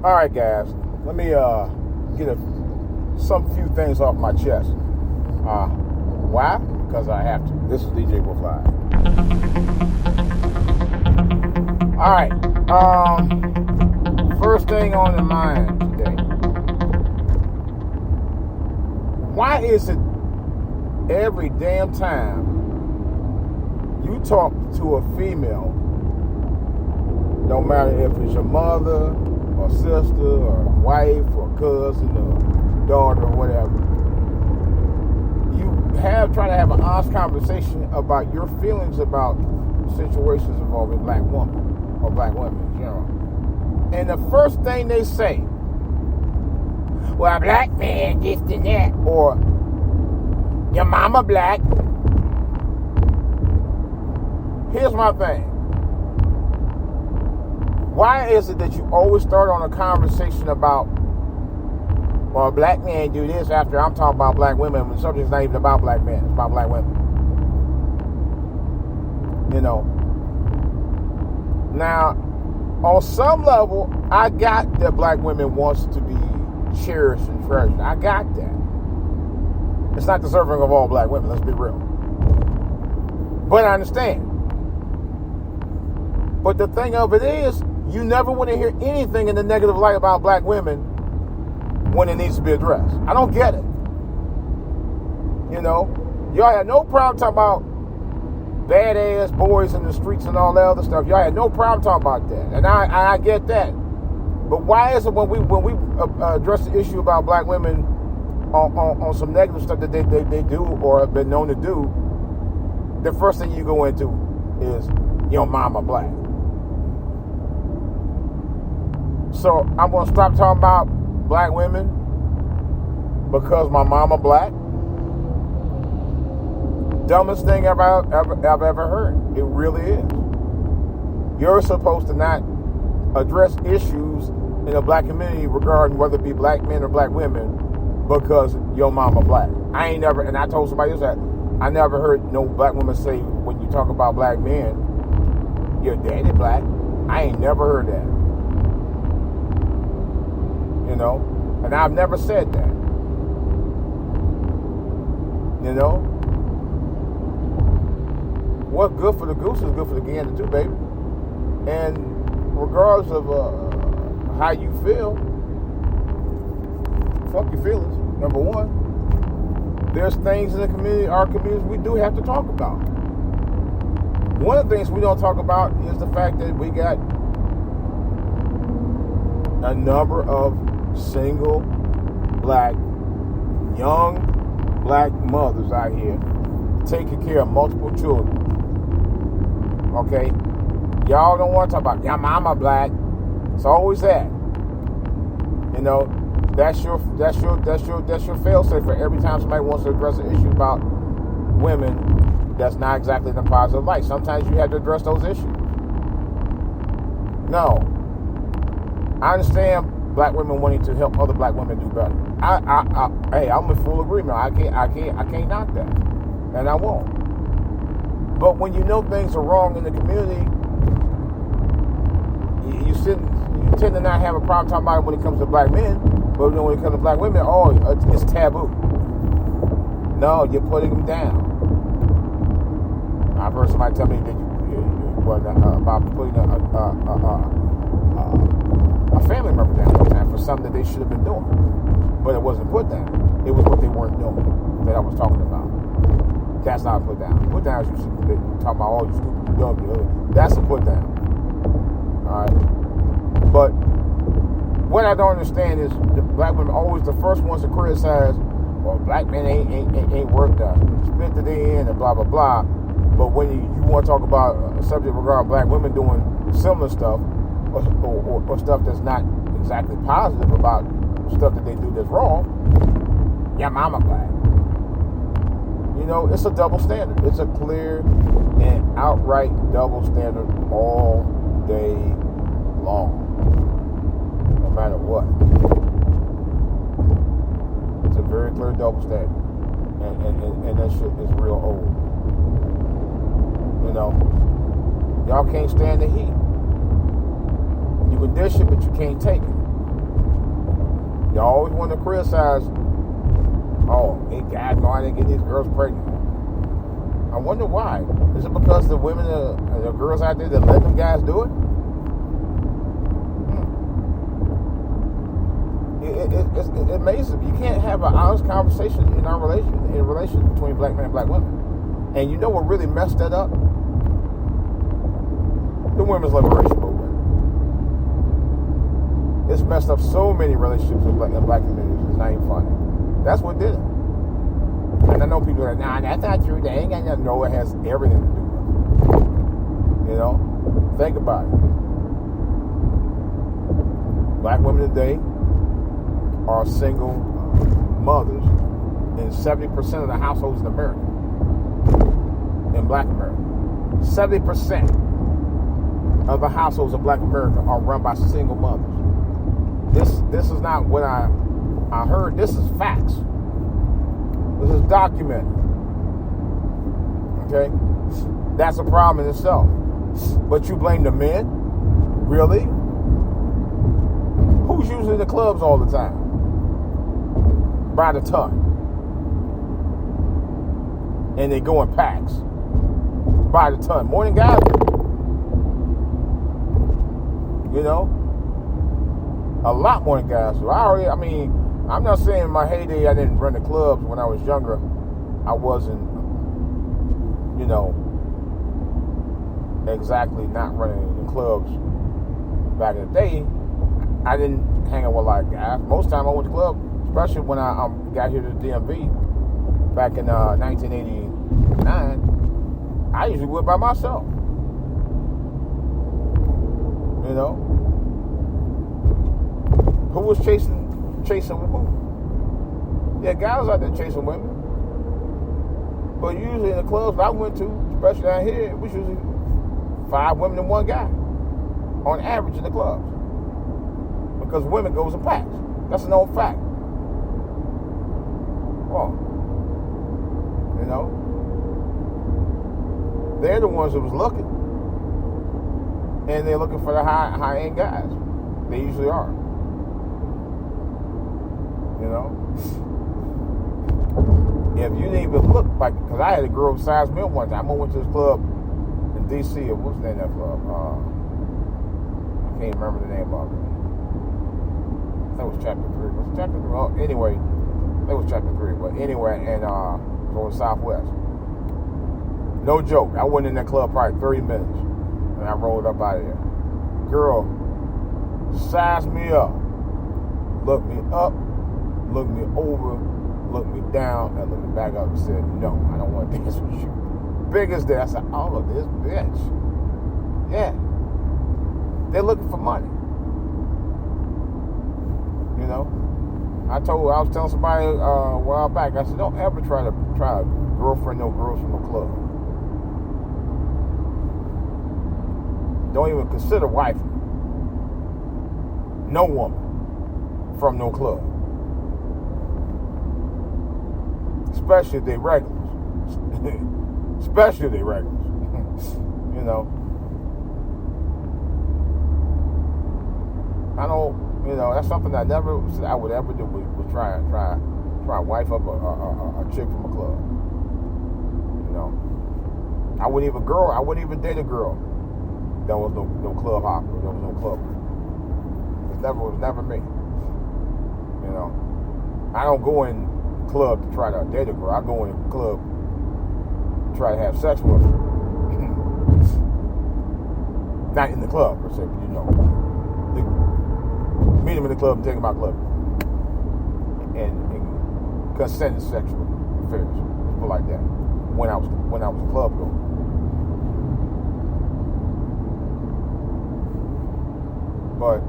All right, guys. Let me get some few things off my chest. Why? Because I have to. This is DJ Wolf-Live. All right. First thing on the mind today. Why is it every damn time you talk to a female, no matter if it's your mother or sister or wife or cousin or daughter or whatever, you try to have an honest conversation about your feelings about situations involving black women or black women in general. And the first thing they say, well, a black man, this and that, or your mama black. Here's my thing. Why is it that you always start on a conversation about, well, a black man do this after I'm talking about black women when the subject's not even about black men, it's about black women? You know. Now, on some level, I got that black women wants to be cherished and treasured. I got that. It's not deserving of all black women, let's be real. But I understand. But the thing of it is, you never want to hear anything in the negative light about black women when it needs to be addressed. I don't get it. You know, y'all had no problem talking about badass boys in the streets and all that other stuff. Y'all had no problem talking about that, and I get that. But why is it when we address the issue about black women on some negative stuff that they do or have been known to do, the first thing you go into is your mama black? So I'm going to stop talking about black women because my mama black? Dumbest thing I've ever heard. It really is. You're supposed to not address issues in the black community regarding whether it be black men or black women because your mama black. I ain't never, and I told somebody else that, I never heard no black woman say when you talk about black men, your daddy black. I ain't never heard that. You know? And I've never said that. You know? What's good for the goose is good for the gander too, baby. And regardless of how you feel, fuck your feelings, number one. There's things in the community, our communities, we do have to talk about. One of the things we don't talk about is the fact that we got a number of single black, young black mothers out here taking care of multiple children. Okay? Y'all don't want to talk about your mama black. It's always that. You know, that's your fail-safe for every time somebody wants to address an issue about women that's not exactly in a positive light. Sometimes you have to address those issues. No. I understand black women wanting to help other black women do better. Hey, I'm in full agreement. I can't knock that. And I won't. But when you know things are wrong in the community, you tend to not have a problem talking about it when it comes to black men, but when it comes to black women, it's taboo. No, you're putting them down. I've heard somebody tell me that about putting a family member down one time for something that they should have been doing, but it wasn't put down. It was what they weren't doing that I was talking about. That's not put down. Put down is you should be talking about all you stupid, dumb. That's a put down. All right. But what I don't understand is the black women always the first ones to criticize. Well, black men ain't worth the spit that they in and blah blah blah. But when you want to talk about a subject regarding black women doing similar stuff or stuff that's not exactly positive about stuff that they do that's wrong, your mama black. You know, it's a double standard. It's a clear and outright double standard all day long. No matter what. It's a very clear double standard. And that shit is real old. You know, y'all can't stand the heat. You can dish it, but you can't take it. You always want to criticize, oh, ain't guys know how to get these girls pregnant. I wonder why. Is it because the women, the girls out there that let them guys do it? It amazes me. You can't have an honest conversation in relation between black men and black women. And you know what really messed that up? The women's liberation movement. It's messed up so many relationships in black communities. It's not even funny. That's what did it. And I know people are like, nah, that's not true. They ain't got nothing. No, it has everything to do with it. You know? Think about it. Black women today are single mothers in 70% of the households in America. In black America. 70% of the households in black America are run by single mothers. This is not what I heard. This is facts. This is documented. Okay? That's a problem in itself. But you blame the men? Really? Who's usually in the clubs all the time? By the ton. And they go in packs. By the ton. More than guys do. You know? A lot more than guys do. I'm not saying in my heyday I didn't run the clubs when I was younger. I wasn't, you know, exactly not running the clubs back in the day. I didn't hang out with a lot of guys. Most of the time I went to the club, especially when I got here to the DMV back in 1989, I usually went by myself. You know? Who was chasing who? Yeah, guys out there chasing women. But usually in the clubs I went to, especially down here, it was usually 5 women and 1 guy. On average in the clubs. Because women goes in packs. That's a known fact. Well, you know, they're the ones that was looking. And they're looking for the high-end guys. They usually are. You know? If you didn't even look like, because I had a girl size me one time. I went to this club in D.C. What's the name of that club? I can't remember the name of it. That was chapter 3. Was it chapter 3? Oh, anyway, that was chapter 3. But anyway, and going Southwest. No joke. I went in that club probably 30 minutes. And I rolled up out of there. Girl sized me up. Looked me up. Looked me over. Looked me down. And looked me back up and said, no, I don't want to dance with you. Big as that. I said, oh, look, this bitch. Yeah. They're looking for money. You know, I was telling somebody a while back, I said, don't ever try to girlfriend no girls from no club. Don't even consider wife no woman from no club. Especially if they regulars. Especially if they regulars. You know. I don't. You know, that's something I would ever do was try wife up a chick from a club. You know, I wouldn't even date a girl that was no club hopper. There was no club. It was never me. You know, I don't go in club to try to date a girl. I go in the club to try to have sex with her. Not in the club per se, but you know. Meet him in the club and take him out club. And consented sexual affairs. People like that. When I was a club goer. But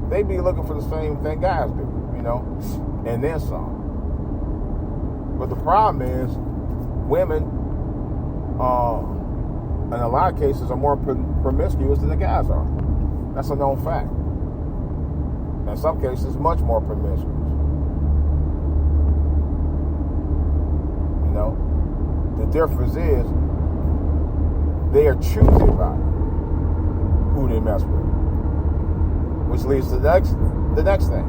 they be looking for the same thing guys do, you know, and then some. But the problem is women in a lot of cases are more promiscuous than the guys are. That's a known fact. In some cases, much more promiscuous. You know, the difference is they are choosy about it, who they mess with, which leads to the next thing.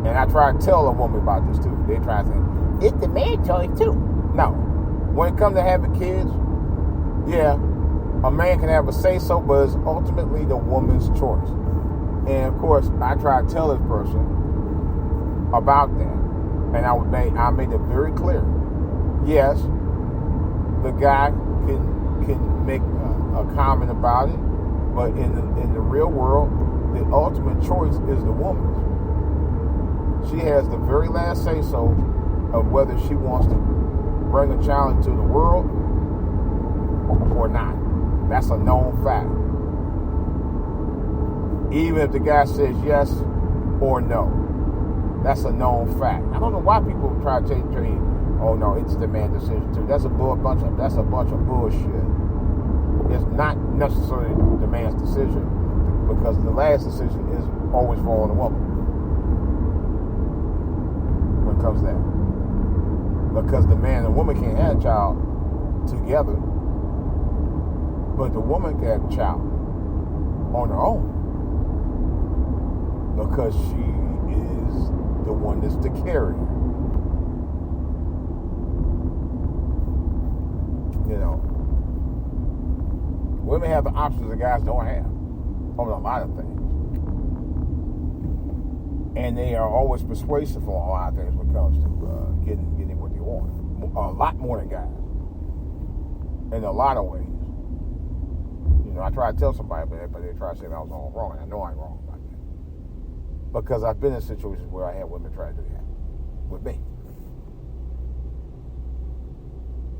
And I try to tell a woman about this too. They try to say, it's the man's choice too. No. When it comes to having kids, yeah, a man can have a say-so, but it's ultimately the woman's choice. And of course, I try to tell this person about that. And I made it very clear. Yes, the guy can make a comment about it, but in the real world, the ultimate choice is the woman's. She has the very last say-so of whether she wants to bring a child into the world or not. That's a known fact. Even if the guy says yes or no, that's a known fact. I don't know why people try to change. Oh no, it's the man's decision too. That's a bunch of bullshit. It's not necessarily the man's decision, because the last decision is always for the woman. When it comes to that, because the man and woman can't have a child together, but the woman can have a child on her own, because she is the one that's the carrier. You know, women have the options that guys don't have on a lot of things, and they are always persuasive on a lot of things when it comes to getting what they want. A lot more than guys, in a lot of ways. You know, I try to tell somebody, but they try to say I was all wrong, and I know I'm wrong about that, because I've been in situations where I had women try to do that with me.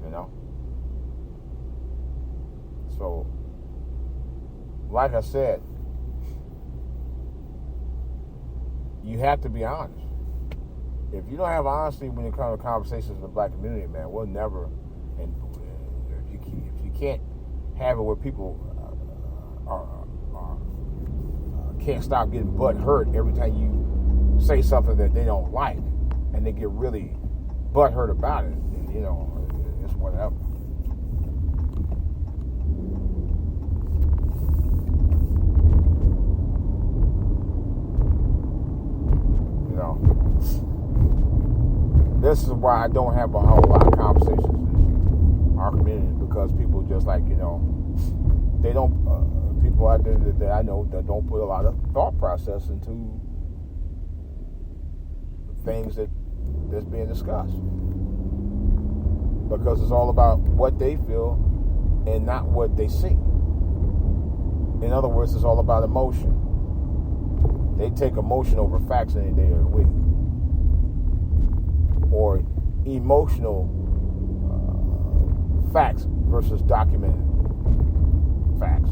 You know. So, like I said, you have to be honest. If you don't have honesty when it comes to conversations in the black community, man, we'll never. And if you can't have it where people can't stop getting butt hurt every time you say something that they don't like, and they get really butt hurt about it, you know, it's whatever. This is why I don't have a whole lot of conversations in our community, because people just like, you know, they don't, people out there that I know that don't put a lot of thought process into things that's being discussed, because it's all about what they feel and not what they see. In other words, it's all about emotion. They take emotion over facts any day of the week. Or emotional facts versus documented facts.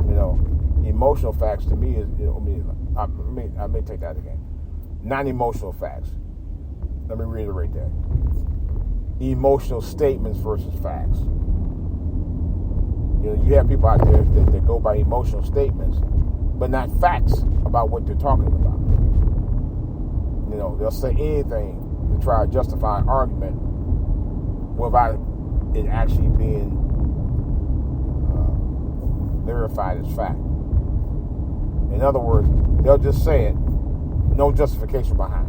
You know, emotional facts to me is, you know, I may take that again. Non-emotional facts. Let me reiterate that. Emotional statements versus facts. You know, you have people out there that go by emotional statements, but not facts about what they're talking about. You know, they'll say anything to try to justify an argument without it actually being verified as fact. In other words, they'll just say it, no justification behind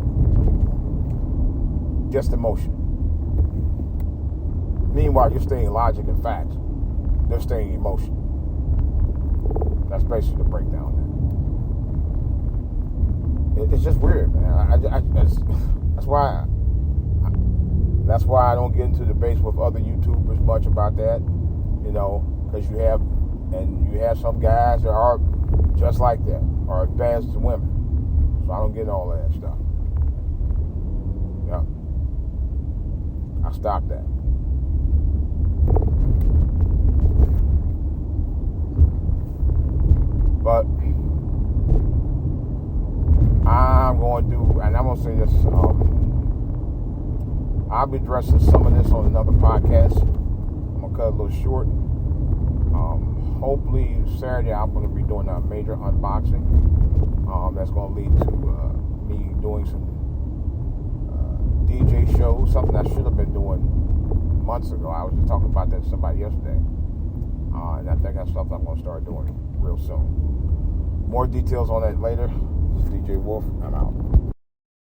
it. Just emotion. Meanwhile, you're stating logic and facts. They're stating emotion. That's basically the breakdown there. It's just weird, man. That's why I don't get into debates with other YouTubers much about that, you know, because you have some guys that are just like that, or as bad as the women. So I don't get all that stuff. Yeah, I stopped that. But I'm going to do, and I'm going to say this, I'll be addressing some of this on another podcast. I'm going to cut it a little short. Hopefully Saturday I'm going to be doing a major unboxing. That's going to lead to me doing some DJ shows, something I should have been doing months ago. I was just talking about that to somebody yesterday. And I think that's something I'm going to start doing real soon. More details on that later. is DJ Wolf. I'm out.